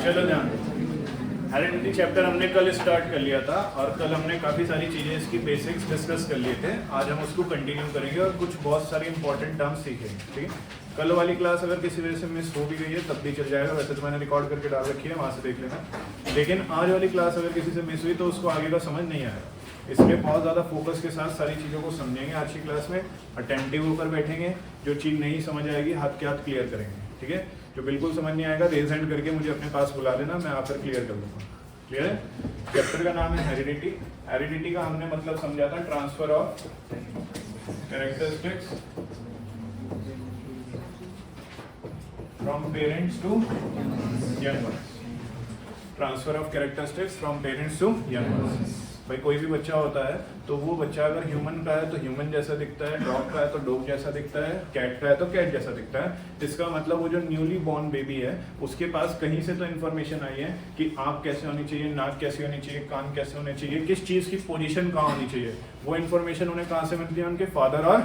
चलो ध्यान, heredity chapter हमने कल स्टार्ट कर लिया था और कल हमने काफ़ी सारी चीज़ें इसकी बेसिक्स डिस्कस कर लिए थे। आज हम उसको कंटिन्यू करेंगे और कुछ बहुत सारी इंपॉर्टेंट टर्म्स सीखेंगे। ठीक है, कल वाली क्लास अगर किसी वजह से मिस हो भी गई है तब भी चल जाएगा, वैसे तो मैंने रिकॉर्ड करके डाल रखी है, वहाँ से देख लेना। लेकिन आज वाली क्लास अगर किसी से मिस हुई तो उसको आगे का समझ नहीं आएगा, इसलिए बहुत ज़्यादा फोकस के साथ सारी चीज़ों को समझेंगे आज की क्लास में। अटेंटिव होकर बैठेंगे, जो चीज़ नहीं समझ आएगी हाथ के हाथ क्लियर करेंगे। ठीक है, जो बिल्कुल समझ नहीं आएगा रेज हैंड करके मुझे अपने पास बुला लेना, मैं आकर क्लियर कर दूँगा। क्लियर है? चैप्टर का नाम है हेरिडिटी। हेरिडिटी का हमने मतलब समझा था transfer of characteristics from parents to young ones. Transfer of characteristics from parents to young ones. भाई कोई भी बच्चा होता है तो वो बच्चा अगर ह्यूमन का है तो ह्यूमन जैसा दिखता है, डॉग का है तो डॉग जैसा दिखता है, कैट का है तो कैट जैसा दिखता है। इसका मतलब वो जो न्यूली बॉर्न बेबी है उसके पास कहीं से तो इन्फॉर्मेशन आई है कि आँख कैसे होनी चाहिए, नाक कैसे होनी चाहिए, कान कैसे होने चाहिए, किस चीज़ की पोजीशन कहाँ होनी चाहिए। वो इन्फॉर्मेशन उन्हें कहाँ से मिलती है? उनके फादर और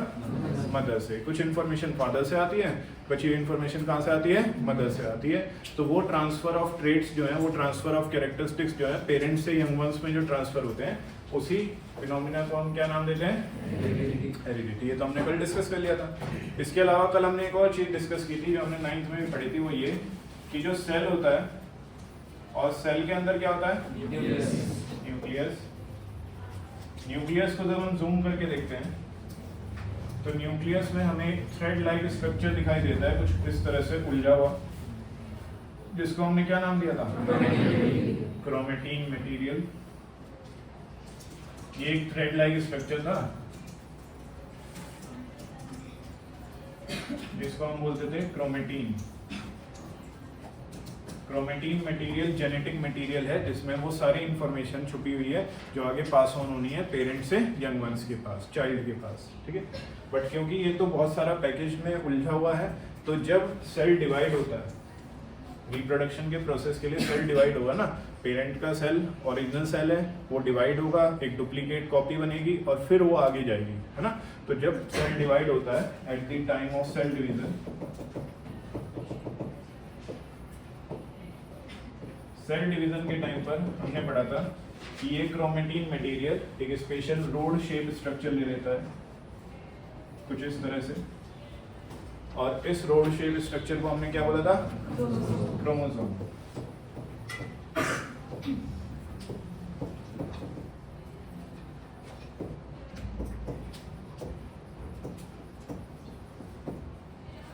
मदर से। कुछ इन्फॉर्मेशन फादर से आती है, बची हुई इन्फॉर्मेशन कहाँ से आती है? मदर से आती है। तो वो ट्रांसफर ऑफ ट्रेट्स जो है, वो ट्रांसफर ऑफ कैरेक्टरिस्टिक्स जो है पेरेंट्स से यंग वंस में जो ट्रांसफर होते हैं उसी फिनोमिना को हम क्या नाम देते हैं? हेरिडिटी। ये तो हमने कल डिस्कस कर लिया था। इसके अलावा कल हमने एक और चीज डिस्कस की थी जो हमने 9th में भी पढ़ी थी, वो ये कि जो सेल होता है और सेल के अंदर क्या होता है? न्यूक्लियस। न्यूक्लियस को जब हम जूम करके देखते हैं तो न्यूक्लियस में हमें थ्रेड लाइक स्ट्रक्चर दिखाई देता है कुछ इस तरह से उलझा हुआ, जिसको हमने क्या नाम दिया था? Chromatin material. ये एक थ्रेड लाइक स्ट्रक्चर था जिसको हम बोलते थे chromatin. Chromatin material genetic material है जिसमें वो सारी इंफॉर्मेशन छुपी हुई है जो आगे पास ऑन होनी है पेरेंट से यंग वंस के पास, चाइल्ड के पास। ठीक है, बट क्योंकि ये तो बहुत सारा पैकेज में उलझा हुआ है, तो जब सेल डिवाइड होता है रिप्रोडक्शन के प्रोसेस के लिए, सेल डिवाइड होगा ना, पेरेंट का सेल ओरिजिनल सेल है, वो डिवाइड होगा, एक डुप्लीकेट कॉपी बनेगी और फिर वो आगे जाएगी, है ना। तो जब सेल डिवाइड होता है at the time of cell division, cell division के टाइम पर हमने पढ़ा था कि ये क्रोमेटीन मटेरियल एक स्पेशल रोड शेप स्ट्रक्चर ले लेता है कुछ इस तरह से, और इस रोड शेप स्ट्रक्चर को हमने क्या बोला था? क्रोमोसोम।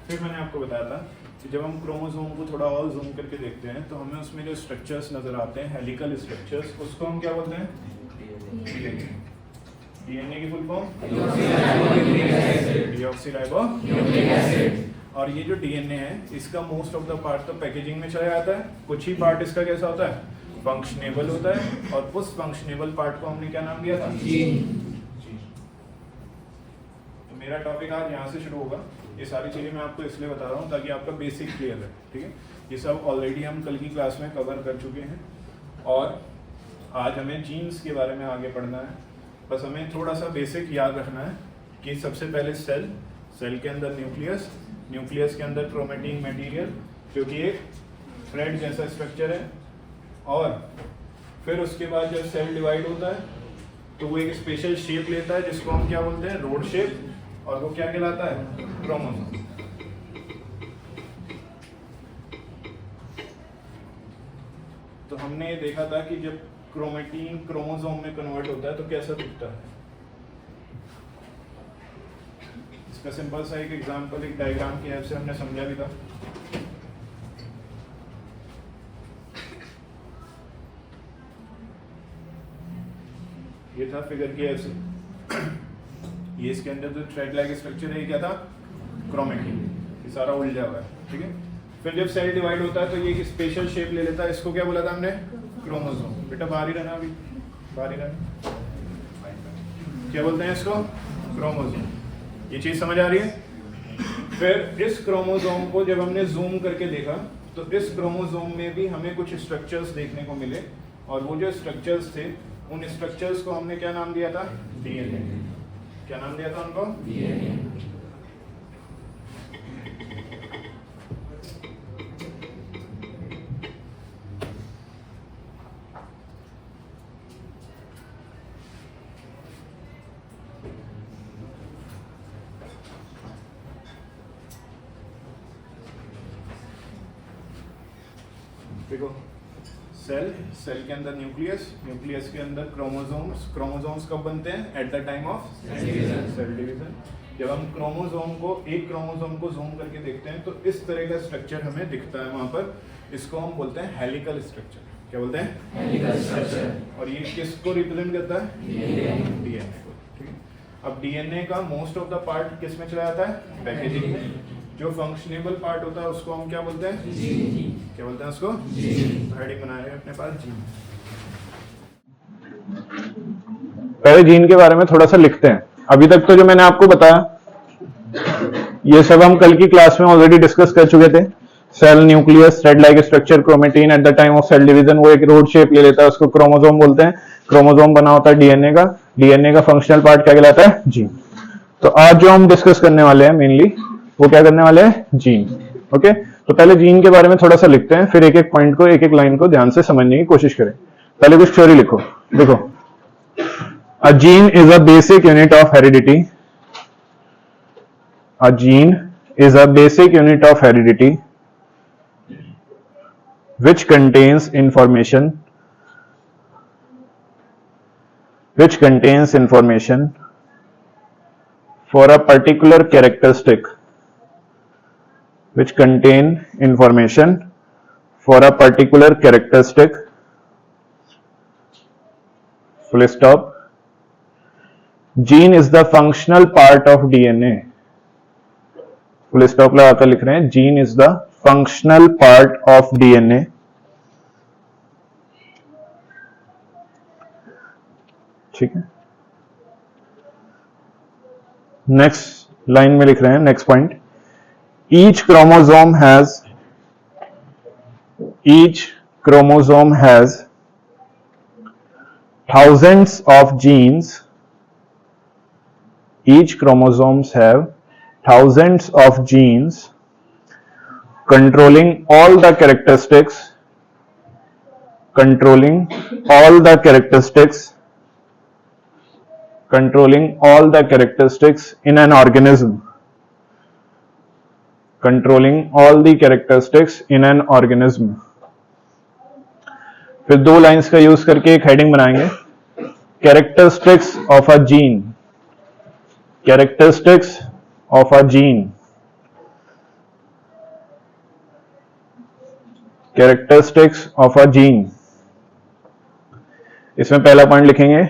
फिर मैंने आपको बताया था कि जब हम क्रोमोसोम को थोड़ा और जूम करके देखते हैं तो हमें उसमें जो स्ट्रक्चर्स नजर आते हैं, हेलिकल स्ट्रक्चर्स, उसको हम क्या बोलते हैं? डीएनए की फुल फॉर्म डीऑक्सीराइबोन्यूक्लिक एसिड। और ये जो डीएनए है इसका मोस्ट ऑफ द पार्ट तो पैकेजिंग में चला जाता है, कुछ ही पार्ट इसका कैसा होता है? फंक्शनेबल होता है, और उस फंक्शनेबल पार्ट को हमने क्या नाम दिया था? जीन। तो मेरा टॉपिक आज यहाँ से शुरू होगा। ये सारी चीज़ें मैं आपको इसलिए बता रहा हूँ ताकि आपका बेसिक क्लियर है। ठीक है, ये सब ऑलरेडी हम कल की क्लास में कवर कर चुके हैं और आज हमें जीन्स के बारे में आगे पढ़ना है। बस हमें थोड़ा सा बेसिक याद रखना है कि सबसे पहले सेल, सेल के अंदर न्यूक्लियस, न्यूक्लियस के अंदर क्रोमेटीन मटेरियल जो कि एक थ्रेड जैसा स्ट्रक्चर है, और फिर उसके बाद जब सेल डिवाइड होता है तो वो एक स्पेशल शेप लेता है जिसको हम क्या बोलते हैं? रोड शेप, और वो क्या कहलाता है? क्रोमोसोम। तो हमने ये देखा था कि जब क्रोमेटीन क्रोमोसोम में कन्वर्ट होता है तो कैसा दिखता है। इसका सिंपल सा एक एग्जांपल एक डायग्राम की हेल्प से हमने समझा भी था। ये था फिगर की हेल्प से, ये इसके अंदर जो थ्रेड लाइक स्ट्रक्चर है ये क्या था? क्रोमेटीन। ये सारा उलझा हुआ है। ठीक है, फिर जब सेल डिवाइड होता है तो ये एक स्पेशल शेप ले लेता है, इसको क्या बोला था हमने? क्रोमोसोम। बेटा बाहर ही रहना, अभी बाहर ही रहना। क्या बोलते हैं इसको? क्रोमोसोम। ये चीज समझ आ रही है? फिर इस क्रोमोसोम को जब हमने जूम करके देखा तो इस क्रोमोसोम में भी हमें कुछ स्ट्रक्चर्स देखने को मिले, और वो जो स्ट्रक्चर्स थे उन स्ट्रक्चर्स को हमने क्या नाम दिया था? डीएनए। क्या नाम दिया था उनको? डीएनए। देखो सेल के अंदर न्यूक्लियस के अंदर क्रोमोसोम्स कब बनते हैं? At the time of cell division. जब हम एक क्रोमोसोम को जूम करके देखते हैं तो इस तरह का स्ट्रक्चर हमें दिखता है वहां पर। इसको हम बोलते हैं हेलिकल स्ट्रक्चर। क्या बोलते हैं? Helical structure. और ये किसको रिप्रेजेंट करता है? डीएनए को। ठीक है, अब डीएनए का मोस्ट ऑफ द पार्ट किस में चला जाता है? पैकेजिंग में। जो फंक्शनेबल पार्ट होता है उसको हम क्या बोलते हैं? जीन। क्या बोलते हैं उसको? जीन। हेडिंग बना रहे हैं अपने पास, जीन। पहले जीन के बारे में थोड़ा सा लिखते हैं। अभी तक तो जो मैंने आपको बताया ये सब हम कल की क्लास में ऑलरेडी डिस्कस कर चुके थे। Cell, nucleus, thread like structure, chromatin at the time of cell division, वो एक रोड शेप ले लेता है, उसको क्रोमोसोम बोलते हैं। क्रोमोसोम बना होता है डीएनए का। डीएनए का फंक्शनल पार्ट क्या कहलाता है? जीन। तो आज जो हम डिस्कस करने वाले हैं मेनली वो क्या करने वाले हैं? जीन। ओके, तो पहले जीन के बारे में थोड़ा सा लिखते हैं, फिर एक एक पॉइंट को, एक एक लाइन को ध्यान से समझने की कोशिश करें। पहले कुछ थ्योरी लिखो। देखो, अ gene is a basic unit of heredity. A gene is a basic unit of heredity which contains information for a particular characteristic full stop. Gene is the functional part of DNA. Full stop लगाकर लिख रहे हैं, gene is the functional part of DNA. ठीक है, next line में लिख रहे हैं, next point, each chromosome has thousands of genes. Each chromosomes have thousands of genes controlling all the characteristics in an organism. फिर दो लाइंस का use करके एक हेडिंग बनाएंगे, characteristics of a gene. Characteristics of a gene. Characteristics of a gene. इसमें पहला point लिखेंगे,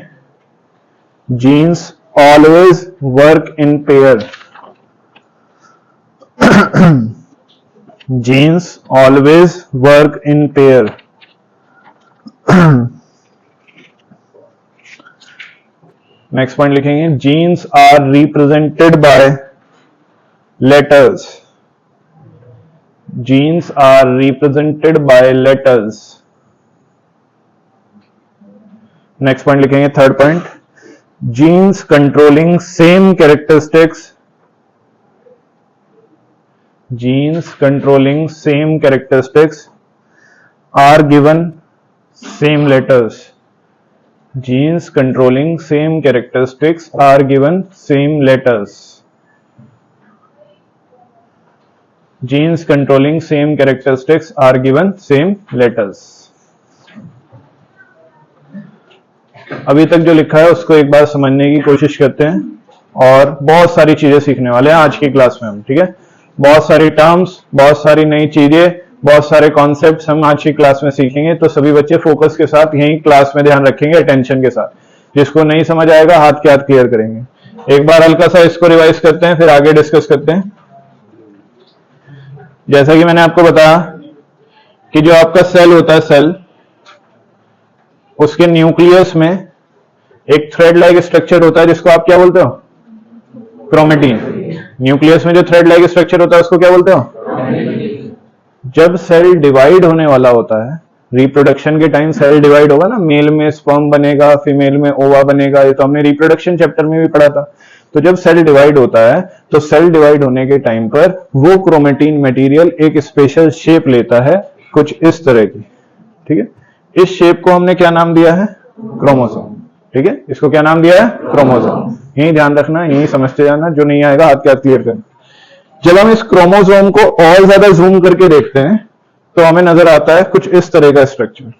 genes always work in pair. Genes always work in pair. Next point लिखेंगे, genes are represented by letters. Genes are represented by letters. Next point लिखेंगे, third point, genes controlling same characteristics are given same letters. Genes controlling same characteristics are given same letters. Genes controlling same characteristics are given same letters. अभी तक जो लिखा है उसको एक बार समझने की कोशिश करते हैं और बहुत सारी चीजें सीखने वाले हैं आज की क्लास में हम। ठीक है, बहुत सारी टर्म्स, बहुत सारी नई चीजें, बहुत सारे कॉन्सेप्ट्स हम आज की क्लास में सीखेंगे। तो सभी बच्चे फोकस के साथ यही क्लास में ध्यान रखेंगे, अटेंशन के साथ। जिसको नहीं समझ आएगा हाथ के हाथ क्लियर करेंगे। एक बार हल्का सा इसको रिवाइज करते हैं, फिर आगे डिस्कस करते हैं। जैसा कि मैंने आपको बताया कि जो आपका सेल होता है, सेल, उसके न्यूक्लियस में एक थ्रेड लाइक स्ट्रक्चर होता है जिसको आप क्या बोलते हो? क्रोमेटिन। न्यूक्लियस में जो थ्रेड लाइक स्ट्रक्चर होता है उसको क्या बोलते हो? जब सेल डिवाइड होने वाला होता है, रिप्रोडक्शन के टाइम सेल डिवाइड होगा ना, मेल में स्पर्म बनेगा, फीमेल में ओवा बनेगा, ये तो हमने रिप्रोडक्शन चैप्टर में भी पढ़ा था। तो जब सेल डिवाइड होता है तो सेल डिवाइड होने के टाइम पर वो क्रोमेटिन मटेरियल एक स्पेशल शेप लेता है, कुछ इस तरह की। ठीक है, इस शेप को हमने क्या नाम दिया है? क्रोमोसोम। ठीक है, इसको क्या नाम दिया है? क्रोमोसोम। यही ध्यान रखना, यही समझते जाना, जो नहीं आएगा हाथ के हाथ क्लियर करना। जब हम इस क्रोमोसोम को और ज्यादा जूम करके देखते हैं तो हमें नजर आता है कुछ इस तरह का स्ट्रक्चर।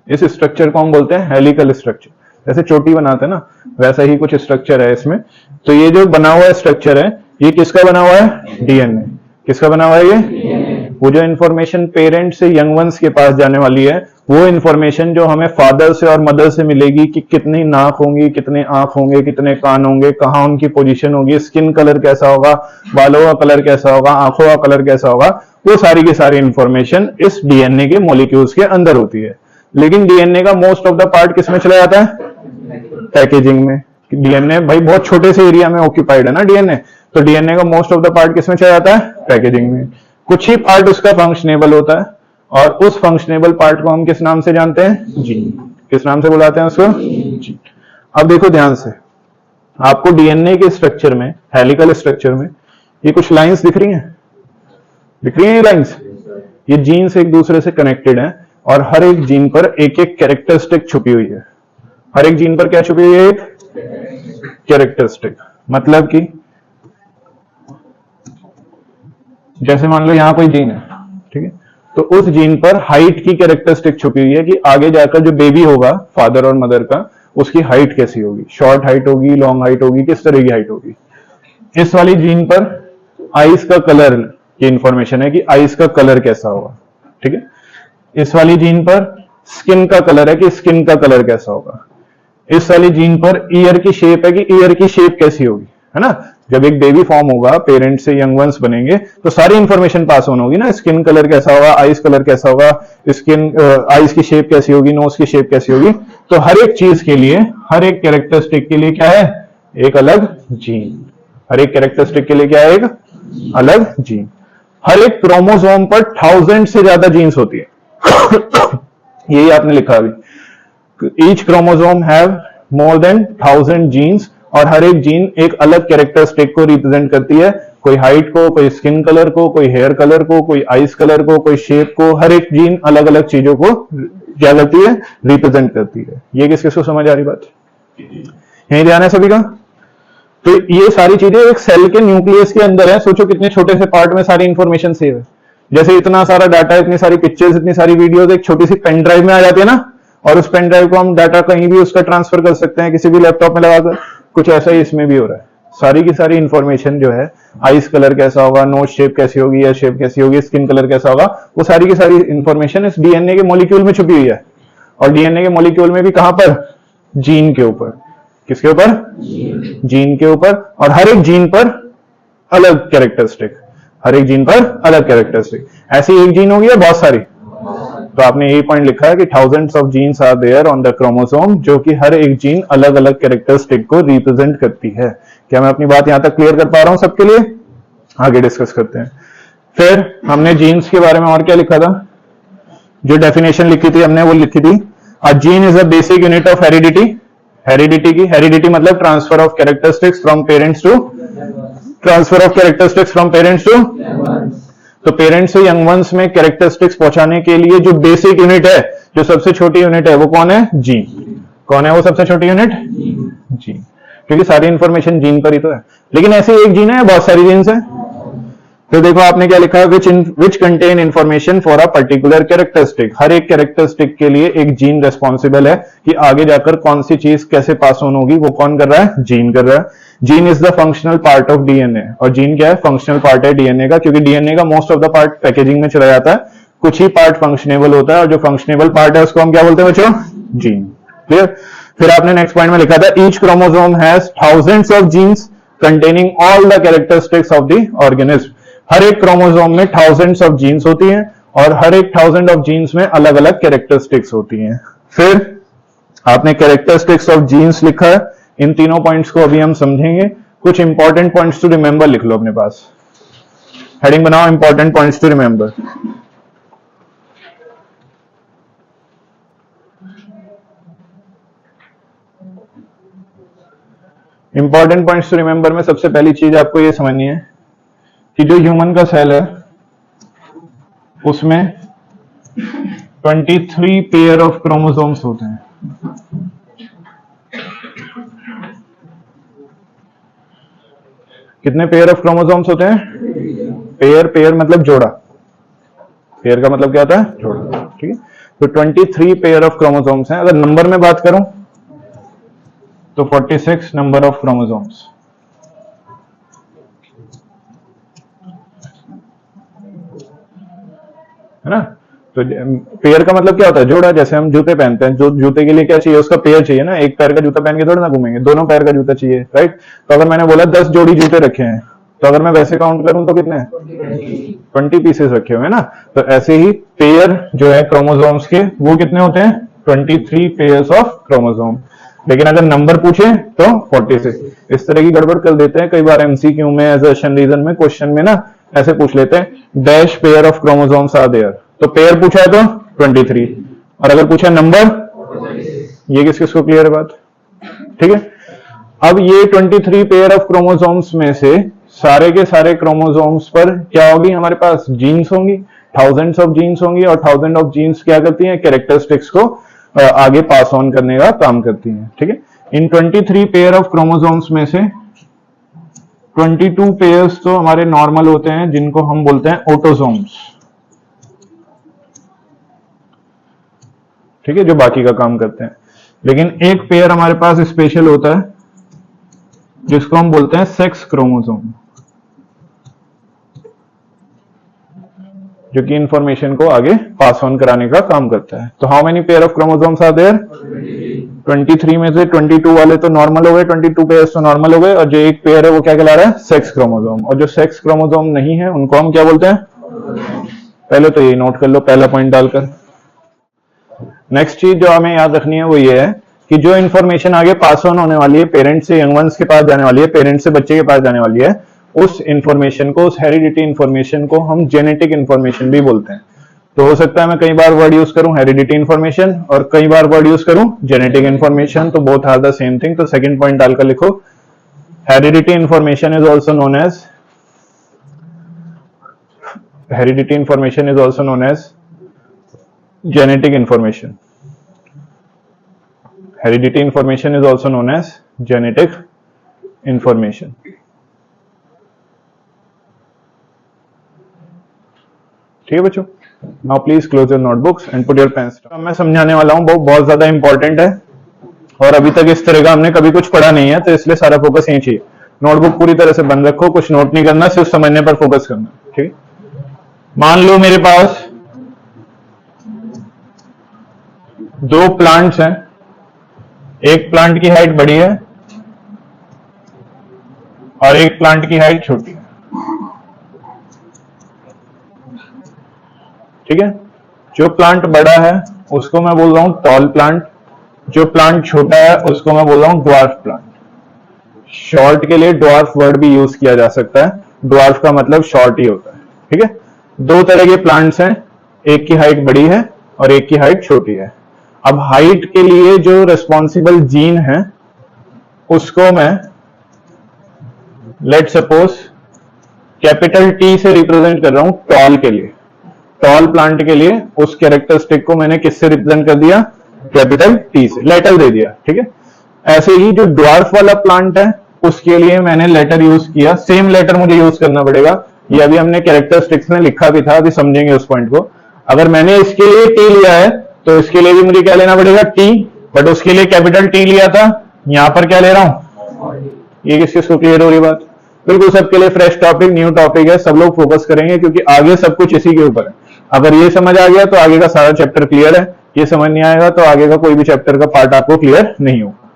इस स्ट्रक्चर को हम बोलते हैं हेलिकल स्ट्रक्चर। जैसे चोटी बनाते हैं ना, वैसा ही कुछ स्ट्रक्चर है इसमें। तो ये जो बना हुआ स्ट्रक्चर है, ये किसका बना हुआ है? डीएनए। किसका बना हुआ है ये? वो जो इंफॉर्मेशन पेरेंट से यंग वंस के पास जाने वाली है, वो इंफॉर्मेशन जो हमें फादर से और मदर से मिलेगी कि कितनी नाक होंगी, कितने आंख होंगे, कितने कान होंगे, कहाँ उनकी पोजीशन होगी, स्किन कलर कैसा होगा, बालों का कलर कैसा होगा, आंखों का कलर कैसा होगा, वो सारी की सारी इंफॉर्मेशन इस डीएनए के मॉलिक्यूल्स के अंदर होती है। लेकिन डीएनए का मोस्ट ऑफ द पार्ट किसमें चला जाता है? पैकेजिंग में। डीएनए भाई बहुत छोटे से एरिया में ऑक्यूपाइड है ना डीएनए, तो डीएनए का मोस्ट ऑफ द पार्ट किसमें चला जाता है? पैकेजिंग में। कुछ ही पार्ट उसका फंक्शनेबल होता है, और उस फंक्शनेबल पार्ट को हम किस नाम से जानते हैं? जीन। किस नाम से बुलाते हैं उसको? जीन। अब देखो ध्यान से, आपको डीएनए के स्ट्रक्चर में, हेलिकल स्ट्रक्चर में, ये कुछ लाइंस दिख रही हैं? दिख रही हैं ये लाइंस? ये जीन्स एक दूसरे से कनेक्टेड हैं, और हर एक जीन पर एक एक कैरेक्टरिस्टिक छुपी हुई है। हर एक जीन पर क्या छुपी हुई है? एक कैरेक्टरिस्टिक। मतलब कि जैसे मान लो यहां कोई जीन है, ठीक है, तो उस जीन पर हाइट की कैरेक्टरिस्टिक छुपी हुई है कि आगे जाकर जो बेबी होगा फादर और मदर का, उसकी हाइट कैसी होगी, शॉर्ट हाइट होगी, लॉन्ग हाइट होगी, किस तरह की हाइट होगी। इस वाली जीन पर आईज का कलर की इंफॉर्मेशन है कि आईज का कलर कैसा होगा, ठीक है। इस वाली जीन पर स्किन का कलर है कि स्किन का कलर कैसा होगा। इस वाली जीन पर ईयर की शेप है कि ईयर की शेप कैसी होगी, है ना। जब एक बेबी फॉर्म होगा, पेरेंट से यंग वंस बनेंगे, तो सारी इंफॉर्मेशन पास ऑन होगी ना। स्किन कलर कैसा होगा, आईज कलर कैसा होगा, स्किन आईज की शेप कैसी होगी, नोज की शेप कैसी होगी। तो हर एक चीज के लिए, हर एक कैरेक्टरिस्टिक के लिए क्या है? एक अलग जीन। हर एक कैरेक्टरिस्टिक के लिए क्या है? एक अलग जीन। हर एक क्रोमोसोम पर 1000 से ज्यादा जीन्स होती है। यही आपने लिखा अभी, each chromosome have more than 1000 genes, और हर एक जीन एक अलग कैरेक्टरिस्टिक को रिप्रेजेंट करती है। कोई हाइट को, कोई स्किन कलर को, कोई हेयर कलर को, कोई आइस कलर को, कोई शेप को। हर एक जीन अलग अलग चीजों को क्या करती है? रिप्रेजेंट करती है। ये किस किस को समझ आ रही बात? यही ध्यान है सभी का। तो ये सारी चीजें एक सेल के न्यूक्लियस के अंदर है। सोचो कितने छोटे से पार्ट में सारी इंफॉर्मेशन सेव है। जैसे इतना सारा डाटा, इतनी सारी पिक्चर्स, इतनी सारी वीडियोस एक छोटी सी पेन ड्राइव में आ जाती है ना, और उस पेन ड्राइव को हम डाटा कहीं भी उसका ट्रांसफर कर सकते हैं, किसी भी लैपटॉप में लगाकर। कुछ ऐसा ही इसमें भी हो रहा है। सारी की सारी इंफॉर्मेशन जो है, आइस कलर कैसा होगा, नोज शेप कैसी होगी, या शेप कैसी होगी, स्किन कलर कैसा होगा, वो सारी की सारी इंफॉर्मेशन इस डीएनए के मॉलिक्यूल में छुपी हुई है। और डीएनए के मॉलिक्यूल में भी कहां पर? जीन के ऊपर। किसके ऊपर? जीन के ऊपर। और हर एक जीन पर अलग कैरेक्टरिस्टिक। हर एक जीन पर अलग कैरेक्टरिस्टिक। ऐसी एक जीन होगी या बहुत सारी? तो आपने यही पॉइंट लिखा है कि thousands of genes are there on the chromosome, जो कि हर एक जीन अलग अलग कैरेक्टरिस्टिक को रिप्रेजेंट करती है। क्या मैं अपनी बात यहां तक क्लियर कर पा रहा हूं सबके लिए? आगे डिस्कस करते हैं। फिर हमने जीन्स के बारे में और क्या लिखा था? जो डेफिनेशन लिखी थी हमने, वो लिखी थी, a gene is a basic unit of heredity. Heredity की, हेरिडिटी मतलब transfer of characteristics from parents to, transfer of characteristics from parents to. तो पेरेंट्स से यंग वंस में कैरेक्टरिस्टिक्स पहुंचाने के लिए जो बेसिक यूनिट है, जो सबसे छोटी यूनिट है, वो कौन है? जीन। कौन है वो सबसे छोटी यूनिट? जीन। क्योंकि सारी इंफॉर्मेशन जीन पर ही तो है। लेकिन ऐसे एक जीन है, बहुत सारी जीन्स है। तो देखो आपने क्या लिखा है, which contain information for a particular characteristic. हर एक कैरेक्टरिस्टिक के लिए एक जीन रेस्पॉन्सिबल है कि आगे जाकर कौन सी चीज कैसे पास ऑन होगी, वो कौन कर रहा है? जीन कर रहा है। Gene is the functional part of DNA. और जीन क्या है? फंक्शनल पार्ट है डीएनए का, क्योंकि डीएनए का most of the part packaging में चला जाता है। कुछ ही पार्ट फंक्शनेबल होता है, और जो फंक्शनेबल पार्ट है उसको हम क्या बोलते हैं बच्चों? जीन। क्लियर? फिर आपने नेक्स्ट पॉइंट में लिखा था, each chromosome has thousands of genes containing all the characteristics of the organism. हर एक क्रोमोसोम में thousands ऑफ जीन्स होती हैं, और हर एक 1000 ऑफ जीन्स में अलग अलग कैरेक्टरिस्टिक्स होती हैं। फिर आपने कैरेक्टरिस्टिक्स ऑफ जीन्स लिखा है। इन तीनों पॉइंट्स को अभी हम समझेंगे। कुछ इंपॉर्टेंट पॉइंट्स टू रिमेंबर लिख लो अपने पास। हेडिंग बनाओ, important points to remember. Important points to remember में सबसे पहली चीज आपको यह समझनी है कि जो ह्यूमन का सेल है, उसमें 23 पेयर ऑफ क्रोमोसोम्स होते हैं। कितने पेयर ऑफ क्रोमोसोम्स होते हैं? पेयर, पेयर मतलब जोड़ा। पेयर का मतलब क्या होता है? जोड़ा। ठीक है, तो 23 पेयर ऑफ क्रोमोसोम्स हैं। अगर नंबर में बात करूं तो 46 नंबर ऑफ क्रोमोसोम्स। है ना? तो पेयर का मतलब क्या होता है? जोड़ा। जैसे हम जूते पहनते हैं, जो जूते के लिए क्या चाहिए? उसका पेयर चाहिए ना, एक पैर का जूता पहन के थोड़ा ना घूमेंगे, दोनों पैर का जूता चाहिए, राइट? तो अगर मैंने बोला 10 जोड़ी जूते रखे हैं, तो अगर मैं वैसे काउंट करूं तो कितने? 20 पीसेस रखे हुए हैं ना। तो ऐसे ही पेयर जो है क्रोमोसोम्स के, वो कितने होते हैं? 23 पेयर्स ऑफ क्रोमोसोम। लेकिन अगर नंबर पूछे तो 46। इस तरह की गड़बड़ कर देते हैं कई बार एमसीक्यू में, असर्शन रीजन में, क्वेश्चन में ना ऐसे पूछ लेते हैं dash pair of chromosomes are there. तो पेयर पूछा है तो 23, और अगर पूछा नंबर, ये किस किस को क्लियर है बात? ठीक है। अब ये 23 पेयर ऑफ क्रोमोसोम्स में से सारे के सारे क्रोमोसोम्स पर क्या होगी? हमारे पास जीन्स होंगी, थाउजेंड्स ऑफ जीन्स होंगी, और थाउजेंड ऑफ जीन्स क्या करती हैं? कैरेक्टरिस्टिक्स को आगे पास ऑन करने का काम करती हैं। ठीक है। इन 23 पेयर ऑफ क्रोमोसोम्स में से 22 पेयर्स तो हमारे नॉर्मल होते हैं, जिनको हम बोलते हैं ऑटोसोम्स। ठीक है, जो बाकी का काम करते हैं। लेकिन एक पेयर हमारे पास स्पेशल होता है, जिसको हम बोलते हैं सेक्स क्रोमोसोम, जो कि इंफॉर्मेशन को आगे पास ऑन कराने का काम करता है। तो how many pair of chromosomes are there? 23 में से 22 वाले तो नॉर्मल हो गए, 22 पेयर्स तो नॉर्मल हो गए, और जो एक पेयर है वो क्या कहला रहा है? Sex chromosome. और जो सेक्स क्रोमोसोम नहीं है उनको हम क्या बोलते हैं? पहले तो ये नोट कर लो, पहला पॉइंट डालकर। नेक्स्ट चीज जो हमें याद रखनी है वो ये है कि जो इन्फॉर्मेशन आगे पास ऑन होने वाली है, पेरेंट से यंग वंस के पास जाने वाली है, पेरेंट से बच्चे के पास जाने वाली है, उस इंफॉर्मेशन को, उस हेरिडिटी इंफॉर्मेशन को हम जेनेटिक इंफॉर्मेशन भी बोलते हैं। तो हो सकता है मैं कई बार वर्ड यूज करूं हेरिडिटी इंफॉर्मेशन, और कई बार वर्ड यूज करूं जेनेटिक इंफॉर्मेशन, तो both are the same thing. तो सेकंड पॉइंट डालकर लिखो, heredity information is also known as, heredity information is also known as genetic information. Heredity information is also known as genetic information. ठीक है बच्चों, now please close your notebooks and put your pens. अब मैं समझाने वाला हूं वो बहुत ज्यादा इंपॉर्टेंट है, और अभी तक इस तरह का हमने कभी कुछ पढ़ा नहीं है, तो इसलिए सारा फोकस यहीं चाहिए। नोटबुक पूरी तरह से बंद रखो, कुछ नोट नहीं करना, सिर्फ समझने पर फोकस करना। ठीक है। मान लो मेरे पास दो प्लांट्स हैं, एक प्लांट की हाइट बड़ी है और एक प्लांट की हाइट छोटी है। ठीक है। जो प्लांट बड़ा है उसको मैं बोल रहा हूं टॉल प्लांट, जो प्लांट छोटा है उसको मैं बोल रहा हूं ड्वार्फ प्लांट। शॉर्ट के लिए ड्वार्फ वर्ड भी यूज किया जा सकता है, ड्वार्फ का मतलब शॉर्ट ही होता है। ठीक है। दो तरह के प्लांट्स हैं, एक की हाइट बड़ी है और एक की हाइट छोटी है। अब हाइट के लिए जो रिस्पॉन्सिबल जीन है उसको मैं लेट सपोज कैपिटल टी से रिप्रेजेंट कर रहा हूं टॉल के लिए। टॉल प्लांट के लिए उस कैरेक्टरिस्टिक को मैंने किससे रिप्रेजेंट कर दिया? कैपिटल टी से, लेटर दे दिया। ठीक है। ऐसे ही जो ड्वार्फ वाला प्लांट है उसके लिए मैंने लेटर यूज किया, सेम लेटर मुझे यूज करना पड़ेगा। ये अभी हमने कैरेक्टरिस्टिक्स में लिखा भी था, अभी समझेंगे उस पॉइंट को। अगर मैंने इसके लिए टी लिया है तो इसके लिए भी मुझे क्या लेना पड़ेगा? टी, बट उसके लिए कैपिटल टी लिया था, यहां पर क्या ले रहा हूं? ये किस चीज को क्लियर हो रही बात? बिल्कुल सबके लिए फ्रेश टॉपिक, न्यू टॉपिक है, सब लोग फोकस करेंगे क्योंकि आगे सब कुछ इसी के ऊपर है। अगर ये समझ आ गया तो आगे का सारा चैप्टर क्लियर है, ये समझ नहीं आएगा तो आगे का कोई भी चैप्टर का पार्ट आपको क्लियर नहीं होगा।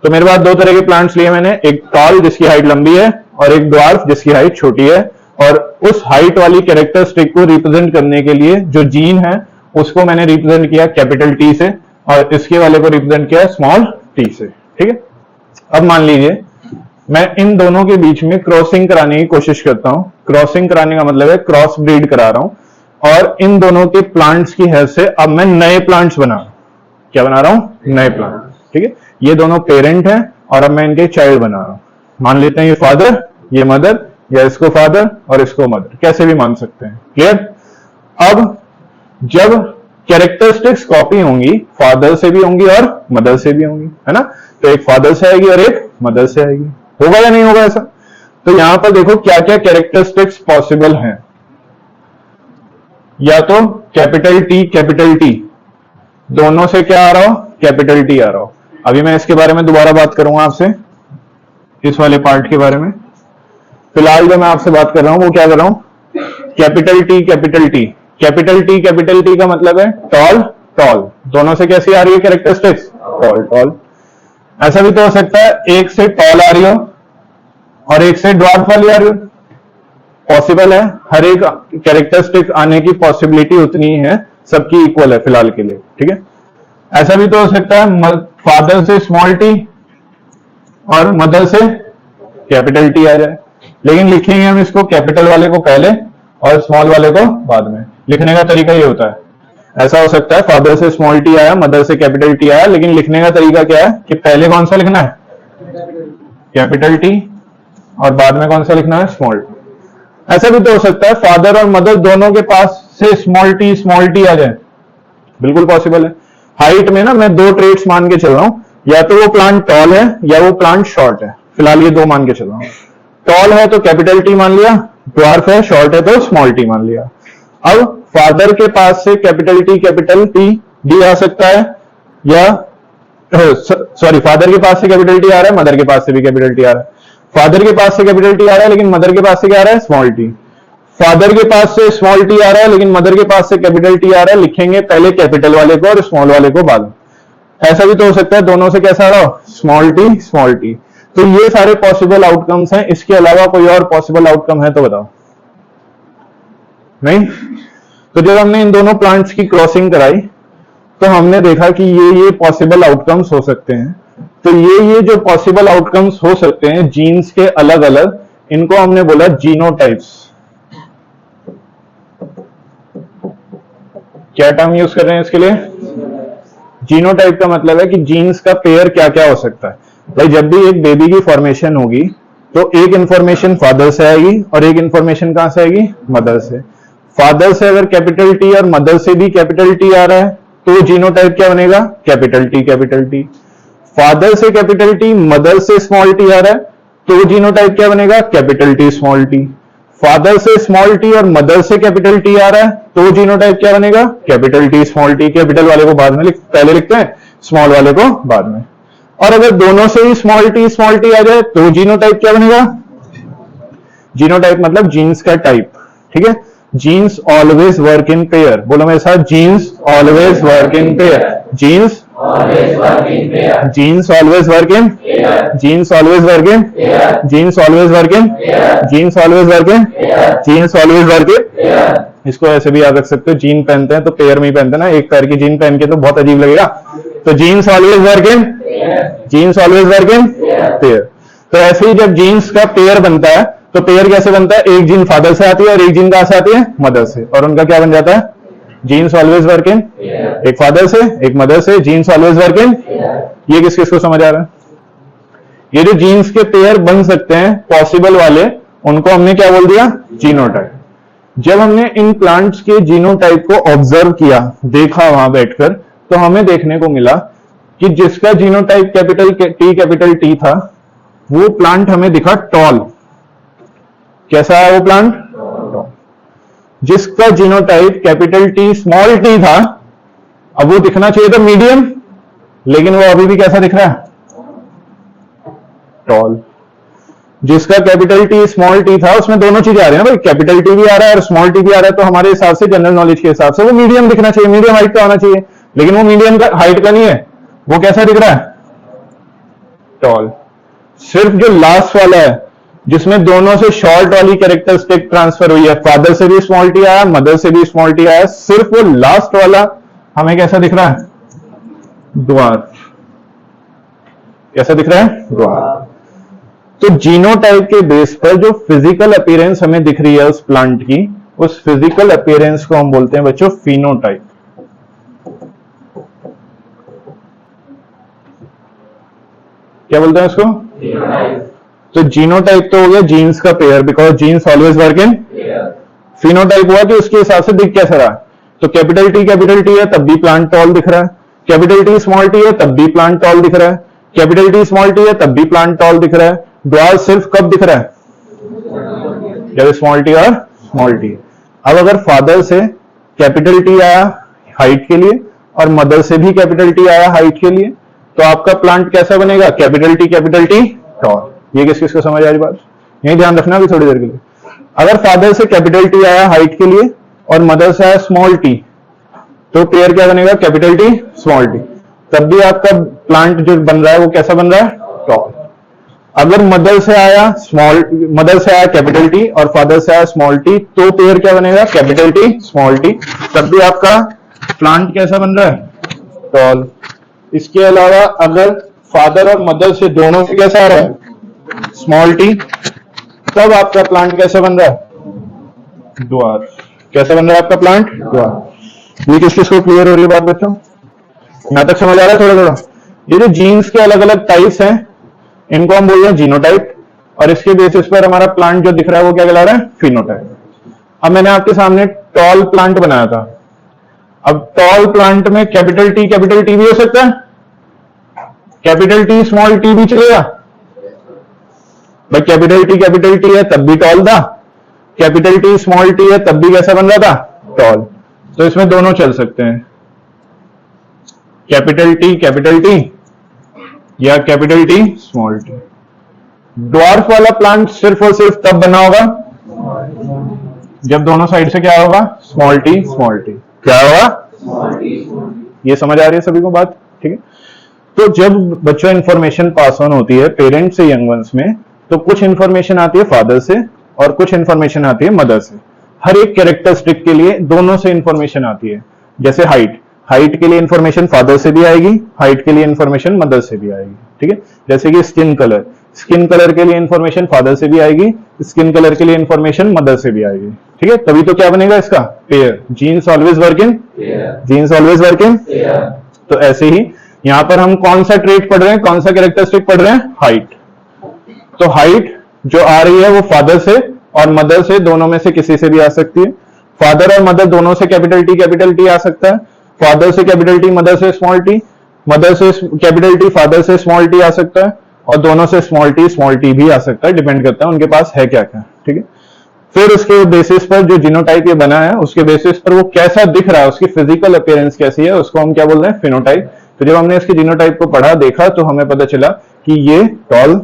तो मेरे पास दो तरह के प्लांट्स लिए मैंने, एक टॉल जिसकी हाइट लंबी है और एक ड्वार्फ जिसकी हाइट छोटी है, और उस हाइट वाली कैरेक्टरिस्टिक को रिप्रेजेंट करने के लिए जो जीन है उसको मैंने रिप्रेजेंट किया कैपिटल टी से, और इसके वाले को रिप्रेजेंट किया स्मॉल टी से। ठीक है। अब मान लीजिए मैं इन दोनों के बीच में क्रॉसिंग कराने की कोशिश करता हूं। क्रॉसिंग कराने का मतलब है क्रॉस ब्रीड करा रहा हूं, और इन दोनों के प्लांट्स की हेल्प से अब मैं नए प्लांट्स बना रहा हूं। क्या बना रहा हूं? नए प्लांट। ठीक है। ये दोनों पेरेंट हैं और अब मैं इनके चाइल्ड बना रहा हूं। मान लेते हैं ये फादर, ये मदर, या इसको फादर और इसको मदर, कैसे भी मान सकते हैं। क्लियर? अब जब कैरेक्टरिस्टिक्स कॉपी होंगी, फादर से भी होंगी और मदर से भी होंगी, है ना? तो एक फादर से आएगी और एक मदर से आएगी। होगा या नहीं होगा ऐसा? तो यहां पर देखो क्या क्या कैरेक्टरिस्टिक्स पॉसिबल हैं। या तो कैपिटल टी दोनों से क्या आ रहा हो, कैपिटल टी आ रहा हो। अभी मैं इसके बारे में दोबारा बात करूंगा आपसे, इस वाले पार्ट के बारे में। फिलहाल जो मैं आपसे बात कर रहा हूं वो क्या कर रहा हूं, कैपिटल टी का मतलब है टॉल दोनों से कैसी आ रही है कैरेक्टरिस्टिक्स, टॉल। ऐसा भी तो हो सकता है एक से टॉल आ रही हो और एक से ड्वार्फ वाली आ रही हो, पॉसिबल है। हर एक कैरेक्टरिस्टिक आने की पॉसिबिलिटी उतनी ही है, सबकी इक्वल है फिलहाल के लिए, ठीक है। ऐसा भी तो हो सकता है फादर से स्मॉल टी और मदर से कैपिटल टी आ जाए, लेकिन लिखेंगे हम इसको कैपिटल वाले को पहले और स्मॉल वाले को बाद में। लिखने का तरीका ये होता है, ऐसा हो सकता है फादर से स्मॉल टी आया, मदर से कैपिटल टी आया, लेकिन लिखने का तरीका क्या है कि पहले कौन सा लिखना है, कैपिटल टी, और बाद में कौन सा लिखना है, स्मॉल टी। ऐसा भी तो हो सकता है फादर और मदर दोनों के पास से स्मॉल टी आ जाए, बिल्कुल पॉसिबल है। हाइट में ना मैं दो ट्रेट्स मान के चल रहा हूं, या तो वो प्लांट टॉल है या वो प्लांट शॉर्ट है, फिलहाल ये दो मान के चल रहा हूं। टॉल है तो कैपिटल टी मान लिया, ड्वार्फ है शॉर्ट है तो स्मॉल टी मान लिया। अब फादर के पास से कैपिटल टी डी आ सकता है, या सॉरी फादर के पास से कैपिटल टी आ रहा है, मदर के पास से भी कैपिटल टी आ रहा है। फादर के पास से कैपिटल टी आ रहा है लेकिन मदर के पास से क्या आ रहा है, स्मॉल टी। फादर के पास से स्मॉल टी आ रहा है लेकिन मदर के पास से कैपिटल टी आ रहा है, लिखेंगे पहले कैपिटल वाले को और स्मॉल वाले को बाद में। ऐसा भी तो हो सकता है दोनों से कैसा आ रहा हो, स्मॉल टी। तो ये सारे पॉसिबल आउटकम्स हैं, इसके अलावा कोई और पॉसिबल आउटकम है तो बताओ। नहीं? तो जब हमने इन दोनों प्लांट्स की क्रॉसिंग कराई तो हमने देखा कि ये पॉसिबल आउटकम्स हो सकते हैं। तो ये जो पॉसिबल आउटकम्स हो सकते हैं जीन्स के अलग अलग, इनको हमने बोला जीनोटाइप्स। क्या टर्म यूज कर रहे हैं इसके लिए, जीनोटाइप का मतलब है कि जीन्स का पेयर क्या क्या हो सकता है। भाई जब भी एक बेबी की फॉर्मेशन होगी तो एक इंफॉर्मेशन फादर से आएगी और एक इंफॉर्मेशन कहां से आएगी, मदर से। फादर से अगर कैपिटल टी और मदर से भी कैपिटल टी आ रहा है तो जीनोटाइप क्या बनेगा, कैपिटल टी। फादर से कैपिटल टी, मदर से स्मॉल टी आ रहा है तो जीनोटाइप क्या बनेगा, capital T small T. Father से स्मॉल टी और मदर से कैपिटल टी आ रहा है तो जीनोटाइप क्या बनेगा, capital T small T. Capital वाले को बाद में पहले लिखते हैं, स्मॉल वाले को बाद में। और अगर दोनों से ही स्मॉल टी आ जाए तो जीनोटाइप क्या बनेगा, जीनोटाइप मतलब जीन्स का टाइप, ठीक है। Genes always work in pair, बोलो मेरे साथ, genes always work in pair, genes always work in, genes always work in, genes always work in, genes always work in, genes always work in, genes always work in. इसको ऐसे भी याद रख सकते हो, जीन पहनते हैं तो पेयर में ही पहनते हैं ना, एक पैर की जीन पहन के तो बहुत अजीब लगेगा। तो genes always work in, genes always work in pair. तो ऐसे ही जब जीन्स का पेयर बनता है तो पेयर कैसे बनता है, एक जीन फादर से आती है और एक जीन कहां से आती है, मदर से, और उनका क्या बन जाता है, जीन्स ऑलवेज वर्क इन, एक फादर से एक मदर से, जीन्स ऑलवेज वर्क इन। ये किस किस को समझ आ रहा है, ये जो जीन्स के पेयर बन सकते हैं पॉसिबल वाले, उनको हमने क्या बोल दिया, जीनोटाइप। जब हमने इन प्लांट्स के जीनोटाइप को ऑब्जर्व किया, देखा वहां बैठकर, तो हमें देखने को मिला कि जिसका जीनोटाइप कैपिटल टी था वो प्लांट हमें दिखा टॉल। कैसा है वो प्लांट, जिसका genotype capital T small T था, अब वो दिखना चाहिए था मीडियम, लेकिन वो अभी भी कैसा दिख रहा है, टॉल। जिसका कैपिटल टी स्मॉल टी था, उसमें दोनों चीजें आ रही है ना भाई, कैपिटल टी भी आ रहा है और स्मॉल टी भी आ रहा है, तो हमारे हिसाब से जनरल नॉलेज के हिसाब से वो मीडियम दिखना चाहिए, मीडियम हाइट का होना चाहिए, लेकिन वो मीडियम का हाइट का नहीं है, वो कैसा दिख रहा है, टॉल। सिर्फ जो लास्ट वाला है जिसमें दोनों से शॉर्ट वाली कैरेक्टरिस्टिक ट्रांसफर हुई है, फादर से भी स्मॉल टी आया, मदर से भी स्मॉल टी आया, सिर्फ वो लास्ट वाला हमें कैसा दिख रहा है, ड्वार्फ। कैसा दिख रहा है, ड्वार्फ। तो जीनोटाइप के बेस पर जो फिजिकल अपीयरेंस हमें दिख रही है उस प्लांट की, उस फिजिकल अपीयरेंस को हम बोलते हैं बच्चों फिनोटाइप। क्या बोलते हैं उसको, तो जीनोटाइप तो हो गया जीन्स का pair, because genes always work in. Phenotype हुआ कि उसके हिसाब से दिख कैसा रहा, तो कैपिटल टी है तब भी प्लांट टॉल दिख रहा है, कैपिटल टी स्मॉल टी है तब भी प्लांट टॉल दिख रहा है, कैपिटल टी स्मॉल टी है तब भी प्लांट टॉल दिख रहा है। ड्वार्फ सिर्फ कब दिख रहा है, जब स्मॉल टी और स्मॉल टी। अब अगर फादर से कैपिटल टी आया हाइट के लिए और मदर से भी कैपिटल टी आया हाइट के लिए, तो आपका प्लांट कैसा बनेगा? Capital T tall. ये किस किस को समझ आ रही बात? यही ध्यान रखना भी थोड़ी देर के लिए। अगर फादर से कैपिटल टी आया हाइट के लिए और मदर से आया स्मॉल टी, तो पेयर क्या बनेगा? Capital T small T. तब भी आपका प्लांट जो बन रहा है वो कैसा बन रहा है? टॉल। अगर मदर से आया कैपिटल टी और फादर से आया स्मॉल टी, तो पेयर क्या बनेगा? Capital T small T. तब भी आपका प्लांट कैसा बन रहा है? टॉल। इसके अलावा अगर फादर और मदर से दोनों में कैसा आ रहा है? स्मॉल टी, तब आपका प्लांट कैसा बन रहा है? ड्वार्फ। कैसा बन रहा है आपका प्लांट? ड्वार्फ। ये किस किस को क्लियर हो रही है बात बच्चों? यहां तक समझ आ रहा है थोड़ा थोड़ा? ये जो जीन्स के अलग अलग टाइप्स हैं, इनको हम बोल रहे हैं जीनोटाइप, और इसके बेसिस पर हमारा प्लांट जो दिख रहा है वो क्या कहला रहा है? फिनोटाइप। अब मैंने आपके सामने टॉल प्लांट बनाया था। अब टॉल प्लांट में कैपिटल टी भी हो सकता है, कैपिटल टी स्मॉल टी भी चलेगा भाई। कैपिटल टी है तब भी टॉल था, कैपिटल टी स्मॉल टी है तब भी कैसा बन रहा था? टॉल। तो इसमें दोनों चल सकते हैं, कैपिटल टी या capital T small T. Dwarf वाला प्लांट सिर्फ और सिर्फ तब बना होगा जब दोनों साइड से क्या होगा? स्मॉल टी क्या होगा? ये समझ आ रही है सभी को बात? ठीक है। तो जब बच्चों इंफॉर्मेशन पास ऑन होती है पेरेंट से यंग वंस में, तो कुछ इंफॉर्मेशन आती है फादर से और कुछ इंफॉर्मेशन आती है मदर से। हर एक कैरेक्टरिस्टिक के लिए दोनों से इंफॉर्मेशन आती है। जैसे हाइट के लिए इंफॉर्मेशन फादर से भी आएगी, हाइट के लिए इंफॉर्मेशन मदर से भी आएगी। ठीक है। जैसे कि स्किन कलर के लिए इंफॉर्मेशन फादर से भी आएगी, स्किन कलर के लिए इंफॉर्मेशन मदर से भी आएगी। ठीक है। तभी तो क्या बनेगा इसका? Pair. Genes always work in. तो ऐसे ही यहां पर हम कौन सा ट्रेट पढ़ रहे हैं, कौन सा कैरेक्टरिस्टिक पढ़ रहे हैं? हाइट। तो हाइट जो आ रही है वो फादर से और मदर से, दोनों में से किसी से भी आ सकती है। फादर और मदर दोनों से कैपिटल टी आ सकता है, फादर से कैपिटल टी मदर से स्मॉल टी, मदर से कैपिटल टी फादर से स्मॉल टी आ सकता है, और दोनों से स्मॉल टी भी आ सकता है, डिपेंड करता है उनके पास है क्या क्या। ठीक है। फिर उसके बेसिस पर जो जीनोटाइप ये बना है, उसके बेसिस पर वो कैसा दिख रहा है, उसकी फिजिकल अपीयरेंस कैसी है, उसको हम क्या बोल रहे हैं? फिनोटाइप। तो जब हमने इसके जीनोटाइप को पढ़ा देखा तो हमें पता चला कि ये टॉल,